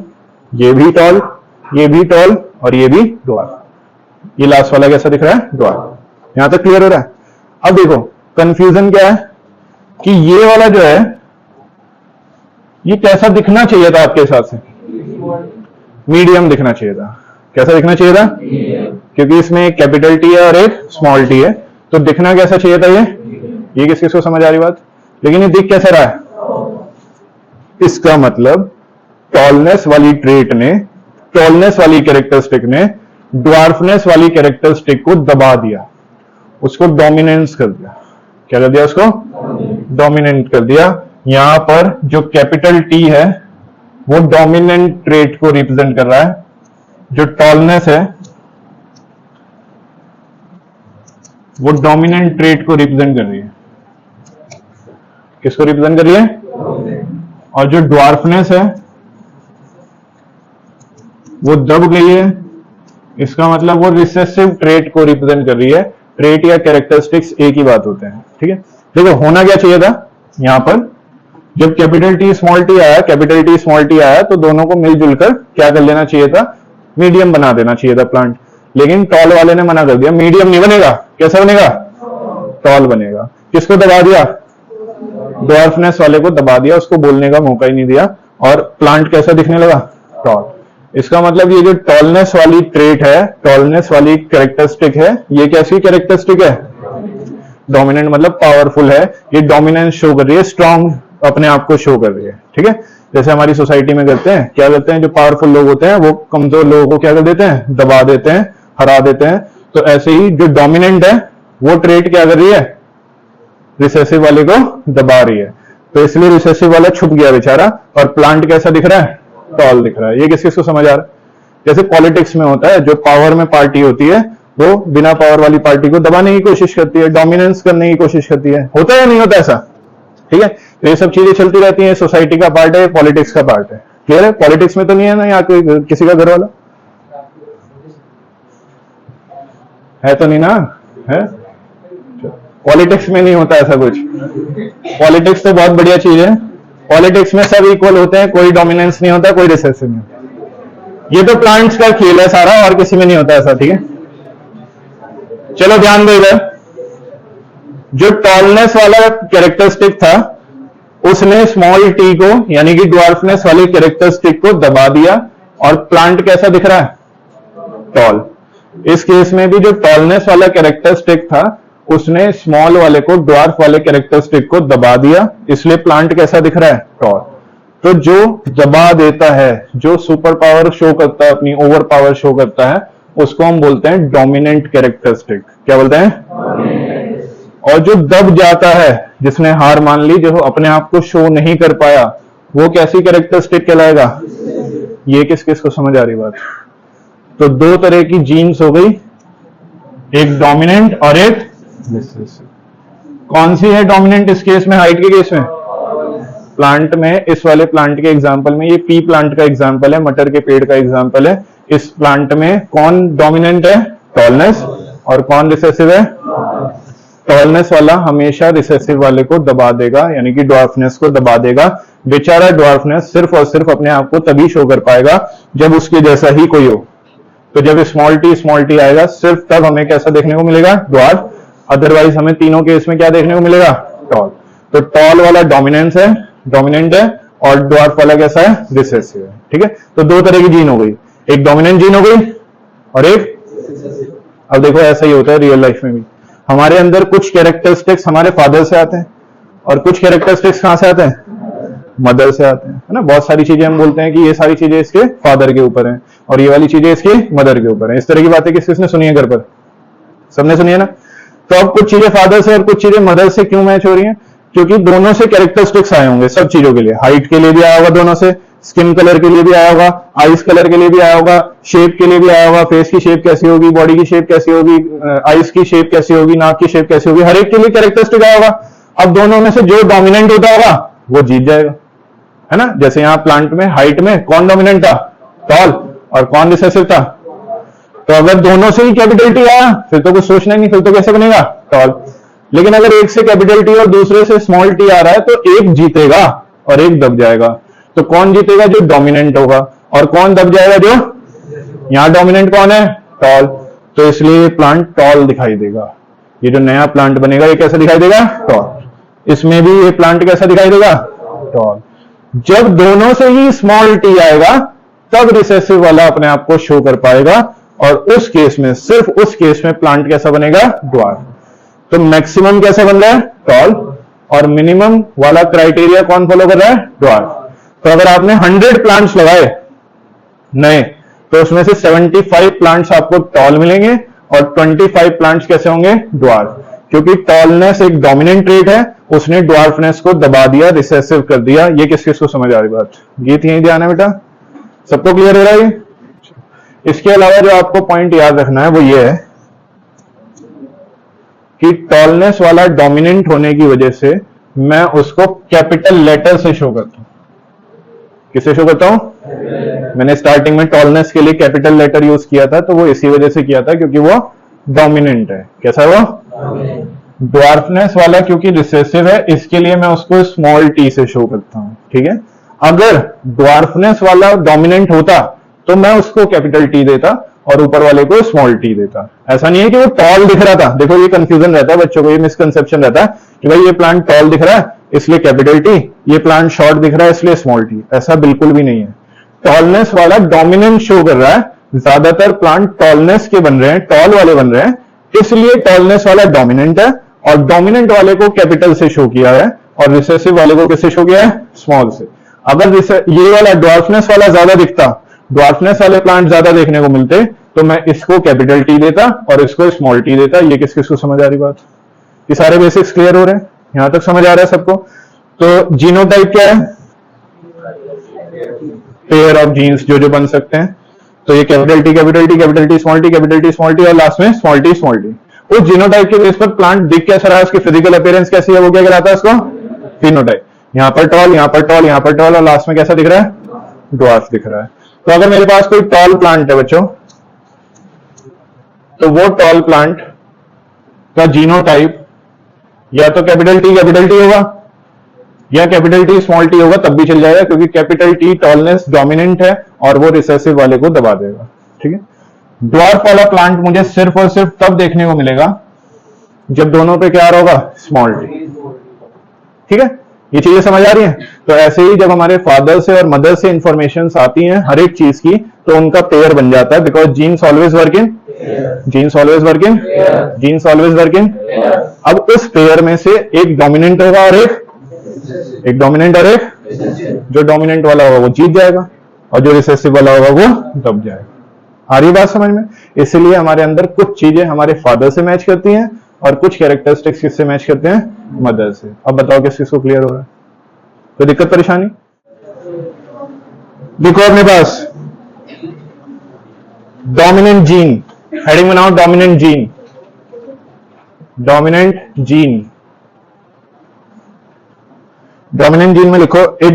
ये भी टॉल, ये भी टॉल और ये भी ड्वार्फ। ये लास्ट वाला कैसा दिख रहा है? ड्वार्फ। यहां तक क्लियर हो रहा है? अब देखो कंफ्यूजन क्या है कि ये वाला जो है ये कैसा दिखना चाहिए था आपके हिसाब से? मीडियम दिखना चाहिए था। कैसा दिखना चाहिए था? क्योंकि इसमें एक कैपिटल टी है और एक स्मॉल टी है, तो दिखना कैसा चाहिए था? ये किस किस को समझ आ रही बात? लेकिन ये दिख कैसा रहा है? इसका मतलब टॉलनेस वाली ट्रेट ने, टॉलनेस वाली कैरेक्टरिस्टिक ने ड्वार्फनेस वाली कैरेक्टरिस्टिक को दबा दिया, उसको डोमिनेंस कर दिया। क्या कर दिया? उसको डोमिनेंट कर दिया। यहां पर जो कैपिटल टी है वो डोमिनेंट ट्रेट को रिप्रेजेंट कर रहा है, जो टॉलनेस है वो डोमिनेंट ट्रेट को रिप्रेजेंट कर रही है। किसको रिप्रेजेंट कर रही है? और जो ड्वार्फनेस है वो दब गई है, इसका मतलब वो रिसेसिव ट्रेट को रिप्रेजेंट कर रही है। ट्रेट या कैरेक्टरिस्टिक्स एक ही बात होते हैं। ठीक है। देखो होना क्या चाहिए था यहां पर, जब कैपिटल टी स्मॉल टी आया तो दोनों को मिलजुल कर क्या कर लेना चाहिए था? मीडियम बना देना चाहिए था प्लांट। लेकिन टॉल वाले ने मना कर दिया, मीडियम नहीं बनेगा। कैसा बनेगा? टॉल बनेगा। किसको दबा दिया? ड्वार्फनेस वाले को दबा दिया, उसको बोलने का मौका ही नहीं दिया, और प्लांट कैसा दिखने लगा? टॉल। इसका मतलब ये जो टॉलनेस वाली ट्रेट है, टॉलनेस वाली कैरेक्टरिस्टिक है, ये कैसी कैरेक्टरिस्टिक है? डोमिनेंट मतलब पावरफुल है। ये डोमिनेंस शो कर रही है, स्ट्रॉन्ग अपने आप को शो कर रही है। ठीक है। जैसे हमारी सोसाइटी में करते हैं, क्या करते हैं? जो पावरफुल लोग होते हैं वो कमजोर लोगों को क्या कर देते हैं? दबा देते हैं, हरा देते हैं। तो ऐसे ही जो डोमिनेंट है वो ट्रेट क्या कर रही है? रिसेसिव वाले को दबा रही है। तो इसलिए रिसेसिव वाला छुप गया बेचारा, और प्लांट कैसा दिख रहा है? टॉल दिख रहा है। ये किस किस को समझ आ रहा है? जैसे पॉलिटिक्स में होता है, जो पावर में पार्टी होती है वो बिना पावर वाली पार्टी को दबाने की कोशिश करती है, डोमिनेंस करने की कोशिश करती है। होता है या नहीं होता ऐसा? ठीक है। तो ये सब चीजें चलती रहती हैं, सोसाइटी का पार्ट है, पॉलिटिक्स का पार्ट है। क्लियर है? पॉलिटिक्स में तो नहीं है ना यहाँ कोई किसी का घर वाला है? तो नहीं ना है? पॉलिटिक्स में नहीं होता ऐसा कुछ। पॉलिटिक्स तो बहुत बढ़िया चीज है, पॉलिटिक्स में सब इक्वल होते हैं, कोई डोमिनेंस नहीं होता, कोई रिसेसिव नहीं होता। ये तो प्लांट्स का खेल है सारा, और किसी में नहीं होता ऐसा, ठीक है। चलो ध्यान दो इधर, जो टॉलनेस वाला कैरेक्टरिस्टिक था उसने स्मॉल टी को यानी कि ड्वार्फनेस वाले कैरेक्टरिस्टिक को दबा दिया, और प्लांट कैसा दिख रहा है? टॉल। इस केस में भी जो टॉलनेस वाला कैरेक्टरिस्टिक था उसने स्मॉल वाले को, ड्वार्फ वाले कैरेक्टरिस्टिक को दबा दिया, इसलिए प्लांट कैसा दिख रहा है? टॉल। तो जो दबा देता है, जो सुपर पावर शो करता है, अपनी ओवर पावर शो करता है, उसको हम बोलते हैं डोमिनेंट कैरेक्टरिस्टिक। क्या बोलते हैं? और जो दब जाता है, जिसने हार मान ली, जो अपने आप को शो नहीं कर पाया, वो कैसी कैरेक्टरिस्टिक कहलाएगा? ये किस किस को समझ आ रही बात? तो दो तरह की जीन्स हो गई, एक डोमिनेंट और एक रिसेसिव। कौन सी है डोमिनेंट इस केस में, हाइट के केस में? प्लांट में, इस वाले प्लांट के एग्जांपल में, ये पी प्लांट का एग्जांपल है, मटर के पेड़ का एग्जांपल है। इस प्लांट में कौन डोमिनेंट है? टॉलनेस। और कौन रिसेसिव है? टॉलनेस वाला हमेशा रिसेसिव वाले को दबा देगा, यानी कि ड्वार्फनेस को दबा देगा। बेचारा ड्वार्फनेस सिर्फ और सिर्फ अपने आप को तभी शो कर पाएगा जब उसके जैसा ही कोई हो। तो जब स्मॉल टी आएगा, सिर्फ तब हमें कैसा देखने को मिलेगा? ड्वार्फ। अदरवाइज हमें तीनों केस में क्या देखने को मिलेगा? टॉल। तो टॉल वाला डोमिनेंस है, डोमिनेंट है, और ड्वार्फ वाला कैसा है? रिसेसिव है, ठीक है। तो दो तरह की जीन हो गई, एक डोमिनेंट जीन हो गई और एक। अब देखो ऐसा ही होता है रियल लाइफ में भी, हमारे अंदर कुछ कैरेक्टरिस्टिक्स हमारे फादर से आते हैं और कुछ कैरेक्टरिस्टिक्स कहां से आते हैं? मदर से आते हैं, है ना। बहुत सारी चीजें हम बोलते हैं कि ये सारी चीजें इसके फादर के ऊपर हैं और ये वाली चीजें इसकी मदर के ऊपर हैं। इस तरह की बातें किस किसने सुनी है घर पर? सबने सुनी है ना। तो अब कुछ चीजें फादर से और कुछ चीजें मदर से क्यों मैच हो रही हैं? क्योंकि दोनों से कैरेक्टरिस्टिक्स आए होंगे सब चीजों के लिए। हाइट के लिए भी आया होगा दोनों से, स्किन कलर के लिए भी आया होगा, आइस कलर के लिए भी आया होगा, शेप के लिए भी आया होगा, फेस की शेप कैसी होगी, बॉडी की शेप कैसी होगी, आइस की शेप कैसी होगी, नाक की शेप कैसी होगी, हर एक के लिए कैरेक्टरिस्टिक आया होगा। अब दोनों में से जो डोमिनेंट होता होगा वो जीत जाएगा, है ना। जैसे यहां प्लांट में हाइट में कौन डोमिनेंट था? टॉल। और कौन रिसेसिव था? तो अगर दोनों से ही कैपिटल टी आया फिर तो कुछ सोचना ही नहीं, फिर तो कैसे बनेगा? टॉल। लेकिन अगर एक से कैपिटल टी और दूसरे से स्मॉल टी आ रहा है तो एक जीतेगा और एक दब जाएगा। तो कौन जीतेगा? जो डोमिनेंट होगा। और कौन दब जाएगा? जो यहां डोमिनेंट कौन है? टॉल। तो इसलिए प्लांट टॉल दिखाई देगा। ये जो नया प्लांट बनेगा ये कैसा दिखाई देगा? टॉल। इसमें भी ये प्लांट कैसा दिखाई देगा? टॉल। जब दोनों से ही स्मॉल टी आएगा तब रिसेसिव वाला अपने आप को शो कर पाएगा, और उस केस में, सिर्फ उस केस में प्लांट कैसा बनेगा? ड्वार्फ। तो मैक्सिमम कैसा बन रहा है? टॉल। और मिनिमम वाला क्राइटेरिया कौन फॉलो कर रहा है? ड्वार्फ। तो अगर आपने 100 प्लांट्स लगाए नए, तो उसमें से 75 प्लांट्स आपको टॉल मिलेंगे और 25 प्लांट्स कैसे होंगे? ड्वार्फ। क्योंकि टॉलनेस एक डोमिनेंट ट्रेट है, उसने ड्वार्फनेस को दबा दिया, रिसेसिव कर दिया। ये किस किस को समझ आ रही बात? गीत यही ध्यान है बेटा, सबको क्लियर हो रहा है? इसके अलावा जो आपको पॉइंट याद रखना है वो ये है कि टॉलनेस वाला डोमिनेंट होने की वजह से मैं उसको कैपिटल लेटर से शो करता हूं। किससे शो करता हूं? मैंने स्टार्टिंग में टॉलनेस के लिए कैपिटल लेटर यूज किया था, तो वो इसी वजह से किया था क्योंकि वो डोमिनेंट है। कैसा है वो? ड्वार्फनेस वाला क्योंकि रिसेसिव है, इसके लिए मैं उसको स्मॉल टी से शो करता हूं, ठीक है। अगर ड्वार्फनेस वाला डोमिनेंट होता तो मैं उसको कैपिटल टी देता और ऊपर वाले को स्मॉल टी देता। ऐसा नहीं है कि वो टॉल दिख रहा था। देखो ये कंफ्यूजन रहता है बच्चों को, ये मिसकंसेप्शन रहता है कि भाई ये प्लांट टॉल दिख रहा है इसलिए कैपिटल टी, ये प्लांट शॉर्ट दिख रहा है इसलिए स्मॉल टी। ऐसा बिल्कुल भी नहीं है। टॉलनेस वाला डोमिनेंट शो कर रहा है, ज्यादातर प्लांट टॉलनेस के बन रहे हैं, टॉल वाले बन रहे हैं, इसलिए टॉलनेस वाला डोमिनेंट है और डोमिनेंट वाले को कैपिटल से शो किया है और रिसेसिव वाले को किससे शो किया है? स्मॉल से। अगर ये वाला ड्वार्फनेस वाला ज्यादा दिखता, ड्वार्फनेस वाले प्लांट ज्यादा देखने को मिलते, तो मैं इसको कैपिटल टी देता और इसको स्मॉल टी देता। ये किस किस को समझ आ रही बात? ये सारे बेसिक्स क्लियर हो रहे हैं? यहां तक समझ आ रहा है सबको? तो जीनोटाइप क्या है? पेयर ऑफ जीन्स जो जो बन सकते हैं। तो ये capital T capital T capital T small T capital T small T और लास्ट में स्मॉल टी स्मॉल टी। उस जीनोटाइप के बेस पर प्लांट दिख कैसा रहा है, उसकी फिजिकल अपीयरेंस कैसी है, वो क्या कहलाता है? उसको फिनोटाइप। यहां पर टॉल, यहां पर टॉल, यहां पर टॉल और लास्ट में कैसा दिख रहा है? ड्वार्फ दिख रहा है। तो अगर मेरे पास कोई टॉल प्लांट है बच्चों, तो वो टॉल प्लांट का जीनोटाइप या तो कैपिटल टी होगा या कैपिटल टी स्मॉल टी होगा, तब भी चल जाएगा, क्योंकि कैपिटल टी टॉलनेस डोमिनेंट है और वो रिसेसिव वाले को दबा देगा। ठीक है, ड्वार्फ वाला प्लांट मुझे सिर्फ और सिर्फ तब देखने को मिलेगा जब दोनों पे क्या आ रहा होगा, स्मॉल टी। ठीक है, ये चीजें समझ आ रही हैं। तो ऐसे ही जब हमारे फादर से और मदर से इंफॉर्मेशन आती हैं हर एक चीज की, तो उनका पेयर बन जाता है, because genes always working, genes always working, genes always working. अब उस पेयर में से एक डोमिनेंट होगा और एक डोमिनेंट और एक, जो डोमिनेंट वाला होगा वो जीत जाएगा और जो रिसेसिव वाला होगा वो दब जाएगा। आ रही बात समझ में? इसलिए हमारे अंदर कुछ चीजें हमारे फादर से मैच करती हैं और कुछ कैरेक्टरिस्टिक्स किससे मैच करते हैं, मदर से। अब बताओ किस चीज को क्लियर हो रहा है? कोई दिक्कत परेशानी? देखो अपने पास डोमिनेंट जीन, हेडिंग बनाओ dominant gene, dominant gene. Dominant gene में लिखो it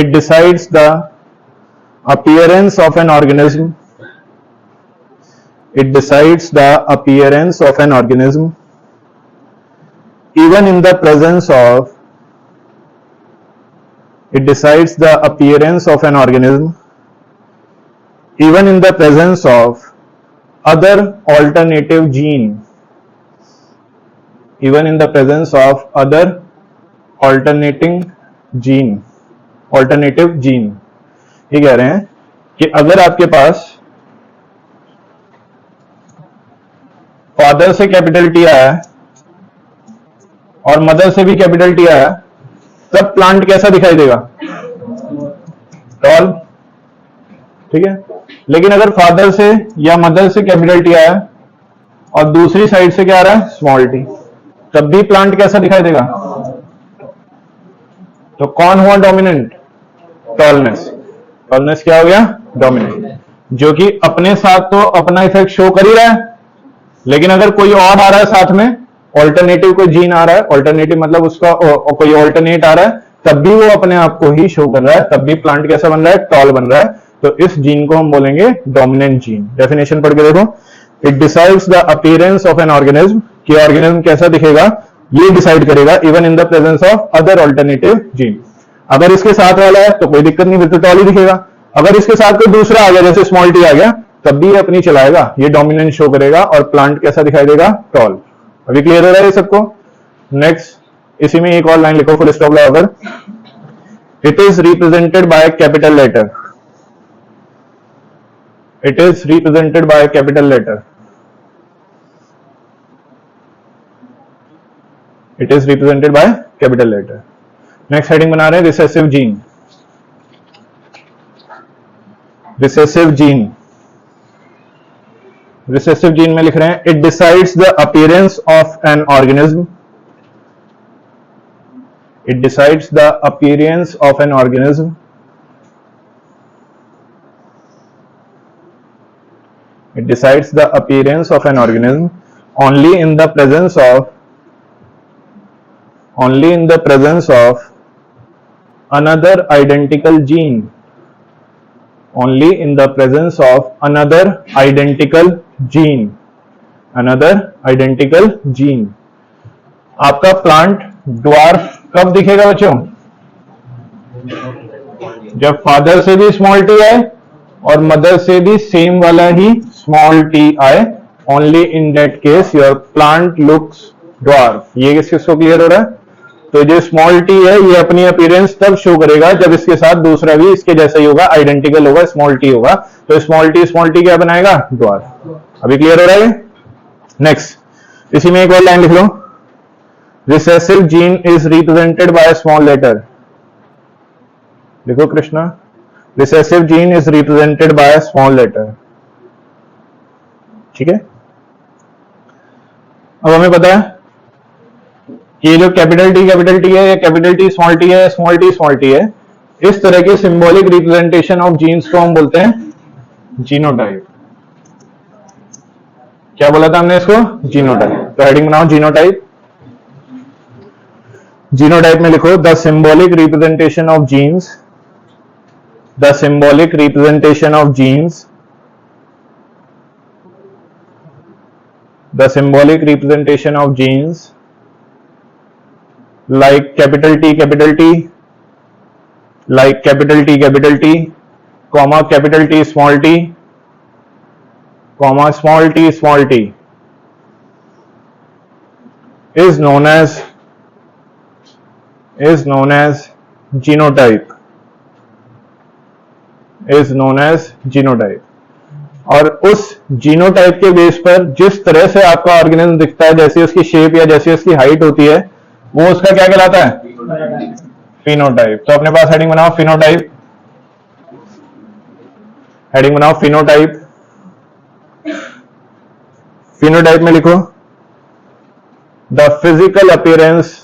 decides the appearance of an organism, it decides the appearance of an organism even in the presence of, it decides the appearance of an organism even in the presence of other alternative gene, even in the presence of other alternative gene। ये कह रहे हैं कि अगर आपके पास father से capital T आया है और मदर से भी कैपिटल टी आया, तब प्लांट कैसा दिखाई देगा, टॉल। ठीक है, लेकिन अगर फादर से या मदर से कैपिटल टी आया और दूसरी साइड से क्या आ रहा है, स्मॉल टी, तब भी प्लांट कैसा दिखाई देगा। तो कौन हुआ डोमिनेंट, टॉलनेस। टॉलनेस क्या हो गया, डोमिनेंट, जो कि अपने साथ तो अपना इफेक्ट शो कर ही रहा है, लेकिन अगर कोई और आ रहा है साथ में, ऑल्टरनेटिव कोई जीन आ रहा है, ऑल्टरनेटिव मतलब उसका कोई ऑल्टरनेट आ रहा है, तब भी वो अपने आप को ही शो कर रहा है, तब भी प्लांट कैसा बन रहा है, टॉल बन रहा है। तो इस जीन को हम बोलेंगे डोमिनेंट जीन। डेफिनेशन पढ़ के देखो, it decides the appearance of an organism, कि ऑर्गेनिज्म कैसा दिखेगा ये डिसाइड करेगा, even in the presence of other alternative gene. अगर इसके साथ वाला है तो कोई दिक्कत नहीं, फिर तो टॉल ही दिखेगा। अगर इसके साथ कोई दूसरा आ गया, जैसे स्मॉल टी आ गया, तब भी ये अपनी चलाएगा, ये डोमिनेंट शो करेगा और प्लांट कैसा दिखाई देगा, टॉल। अभी क्लियर हो रहा है ये सबको? नेक्स्ट, इसी में एक और लाइन लिखो, फुल स्टॉप लगाकर, it is represented by capital letter, it is represented by capital letter, it is represented by capital letter. Next heading बना रहे हैं recessive gene, recessive gene. Recessive gene में लिख रहे हैं it decides the appearance of an organism, it decides the appearance of an organism it decides the appearance of an organism only in the presence of another identical gene, only in the presence of another identical gene, another identical gene। आपका plant dwarf कब दिखेगा बच्चों, जब father से भी small T आए और mother से भी सेम वाला ही स्मॉल टी आए, only in that case your plant looks dwarf. ये किसको क्लियर हो रहा है? तो जो स्मॉल टी है ये अपनी अपीयरेंस तब शो करेगा जब इसके साथ दूसरा भी इसके जैसा ही होगा, आइडेंटिकल होगा, स्मॉल टी होगा। तो स्मॉल टी क्या बनाएगा, ड्वार्फ। अभी क्लियर हो रहा है? नेक्स्ट, इसी में एक और लाइन लिख लो, recessive gene is represented by small letter. लिखो Krishna, recessive gene is represented by small letter. ठीक है, अब हमें पता है कि ये जो कैपिटल टी है, या कैपिटल टी स्मॉल टी है, स्मॉल टी है, इस तरह के सिंबॉलिक रिप्रेजेंटेशन ऑफ जीन्स को हम बोलते हैं जीनोटाइप। क्या बोला था हमने इसको, जीनोटाइप। तो हेडिंग बनाओ जीनोटाइप। जीनोटाइप में लिखो the symbolic representation of genes, the symbolic representation of genes, the symbolic representation of genes like capital T, like capital T, comma capital T, comma small t, is known as genotype, और उस genotype के base पर जिस तरह से आपका organism दिखता है, जैसी उसकी शेप या जैसी उसकी हाइट होती है, वो उसका क्या कहलाता है? फिनोटाइप। तो अपने पास हेडिंग बनाओ फिनोटाइप, हेडिंग बनाओ फिनोटाइप। फिनोटाइप में लिखो द फिजिकल अपीयरेंस,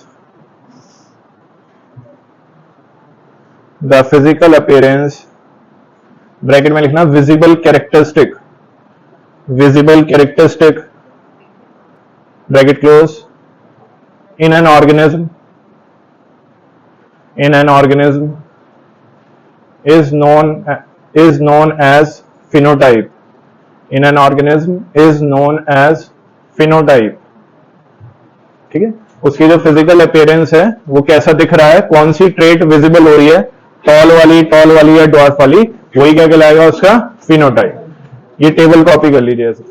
ब्रैकेट में लिखना visible characteristic, bracket close, in an organism is known as phenotype, in an organism is known as phenotype। ठीक है, उसकी जो फिजिकल अपीयरेंस है वो कैसा दिख रहा है, कौन सी ट्रेट विजिबल हो रही है, टॉल वाली या ड्वार्फ वाली, वही क्या कहलाएगा उसका फिनोटाइप। ये टेबल कॉपी कर लीजिए ऐसे।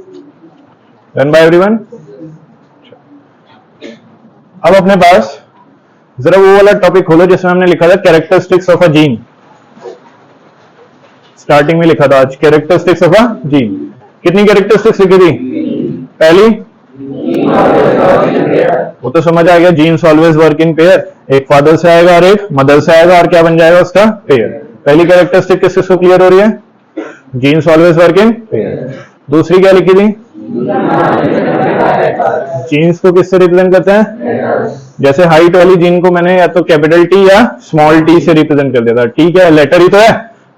Done by everyone. अब अपने पास जरा वो वाला टॉपिक खोलो जिसमें हमने लिखा था characteristics of a gene. Starting में लिखा था आज कैरेक्टरिस्टिक्स ऑफ अ जीन। कितनी कैरेक्टरिस्टिक्स लिखी थी? पहली वो तो समझ आ गया, genes always work in pair, एक फादर से आएगा और एक मदर से आएगा, और क्या बन जाएगा उसका पेयर। पहली कैरेक्टरिस्टिक किससे क्लियर हो रही है? Genes always work in pair. दूसरी क्या लिखी थी? जीन्स को किससे रिप्रेजेंट करते हैं? जैसे हाइट वाली जीन को मैंने या तो कैपिटल टी या स्मॉल टी से रिप्रेजेंट कर देता। टी क्या है? लेटर ही तो है,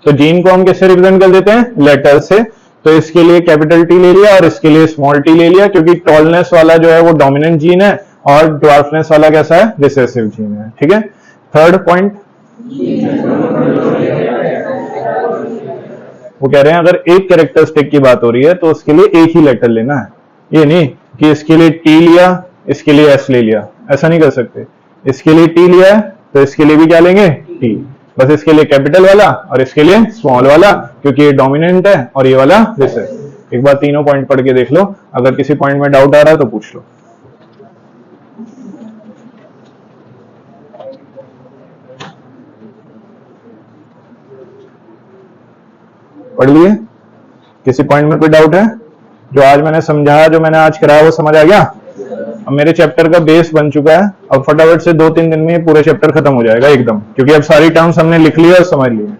तो जीन को हम किससे रिप्रेजेंट कर देते हैं? लेटर से। तो इसके लिए कैपिटल टी ले लिया और इसके लिए स्मॉल टी ले लिया, क्योंकि टॉलनेस वाला जो है वो डोमिनेंट जीन है और ड्वार्फनेस वाला कैसा है? रिसेसिव जीन है। ठीक है। थर्ड पॉइंट वो कह रहे हैं अगर एक कैरेक्टरिस्टिक की बात हो रही है तो उसके लिए एक ही लेटर लेना है, ये नहीं कि इसके लिए टी लिया इसके लिए एस ले लिया, ऐसा नहीं कर सकते। इसके लिए टी लिया है तो इसके लिए भी क्या लेंगे? टी। बस इसके लिए कैपिटल वाला और इसके लिए स्मॉल वाला, क्योंकि ये डोमिनेंट है और ये वाला रिसेसिव। एक बार तीनों पॉइंट पढ़ के देख लो, अगर किसी पॉइंट में डाउट आ रहा है तो पूछ लो। पढ़ लिए? किसी पॉइंट में कोई डाउट है? जो आज मैंने समझाया, जो मैंने आज कराया, वो समझ आ गया? अब मेरे चैप्टर का बेस बन चुका है। अब फटाफट से 2-3 दिन में पूरे चैप्टर खत्म हो जाएगा एकदम, क्योंकि अब सारी टर्म्स हमने लिख ली और समझ ली।